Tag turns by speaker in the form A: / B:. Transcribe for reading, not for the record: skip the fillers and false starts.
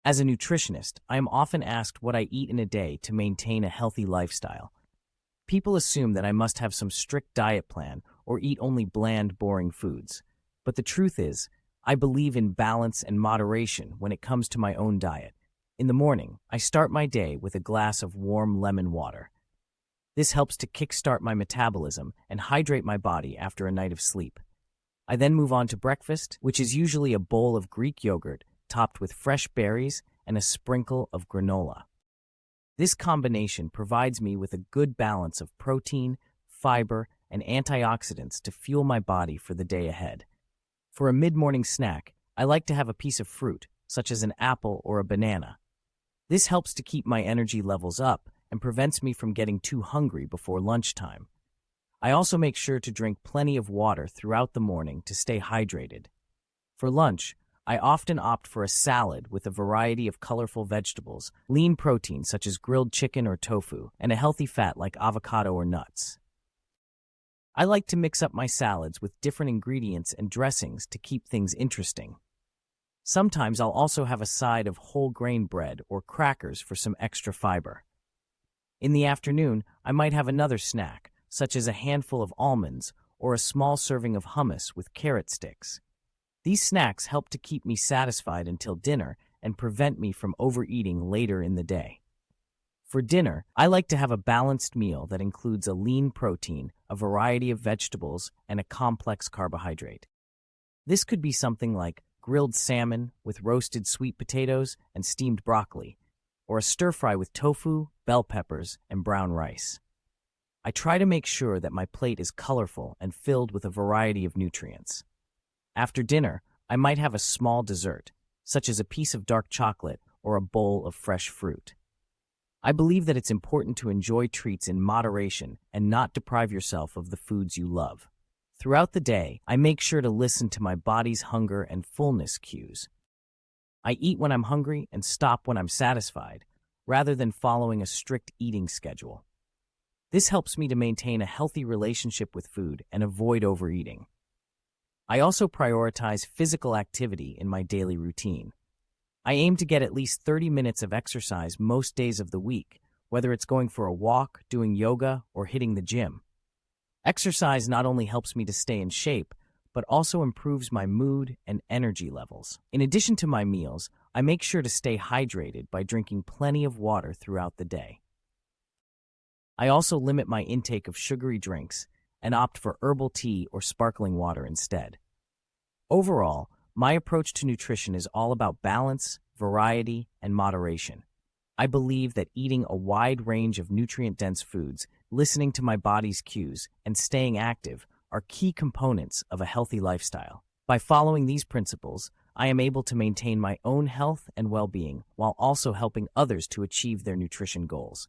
A: As a nutritionist, I am often asked what I eat in a day to maintain a healthy lifestyle. People assume that I must have some strict diet plan or eat only bland, boring foods. But the truth is, I believe in balance and moderation when it comes to my own diet. In the morning, I start my day with a glass of warm lemon water. This helps to kickstart my metabolism and hydrate my body after a night of sleep. I then move on to breakfast, which is usually a bowl of Greek yogurt topped with fresh berries and a sprinkle of granola. This combination provides me with a good balance of protein, fiber, and antioxidants to fuel my body for the day ahead. For a mid-morning snack, I like to have a piece of fruit, such as an apple or a banana. This helps to keep my energy levels up and prevents me from getting too hungry before lunchtime. I also make sure to drink plenty of water throughout the morning to stay hydrated. For lunch, I often opt for a salad with a variety of colorful vegetables, lean protein such as grilled chicken or tofu, and a healthy fat like avocado or nuts. I like to mix up my salads with different ingredients and dressings to keep things interesting. Sometimes I'll also have a side of whole grain bread or crackers for some extra fiber. In the afternoon, I might have another snack, such as a handful of almonds or a small serving of hummus with carrot sticks. These snacks help to keep me satisfied until dinner and prevent me from overeating later in the day. For dinner, I like to have a balanced meal that includes a lean protein, a variety of vegetables, and a complex carbohydrate. This could be something like grilled salmon with roasted sweet potatoes and steamed broccoli, or a stir-fry with tofu, bell peppers, and brown rice. I try to make sure that my plate is colorful and filled with a variety of nutrients. After dinner, I might have a small dessert, such as a piece of dark chocolate or a bowl of fresh fruit. I believe that it's important to enjoy treats in moderation and not deprive yourself of the foods you love. Throughout the day, I make sure to listen to my body's hunger and fullness cues. I eat when I'm hungry and stop when I'm satisfied, rather than following a strict eating schedule. This helps me to maintain a healthy relationship with food and avoid overeating. I also prioritize physical activity in my daily routine. I aim to get at least 30 minutes of exercise most days of the week, whether it's going for a walk, doing yoga, or hitting the gym. Exercise not only helps me to stay in shape, but also improves my mood and energy levels. In addition to my meals, I make sure to stay hydrated by drinking plenty of water throughout the day. I also limit my intake of sugary drinks and opt for herbal tea or sparkling water instead. Overall, my approach to nutrition is all about balance, variety, and moderation. I believe that eating a wide range of nutrient-dense foods, listening to my body's cues, and staying active are key components of a healthy lifestyle. By following these principles, I am able to maintain my own health and well-being while also helping others to achieve their nutrition goals.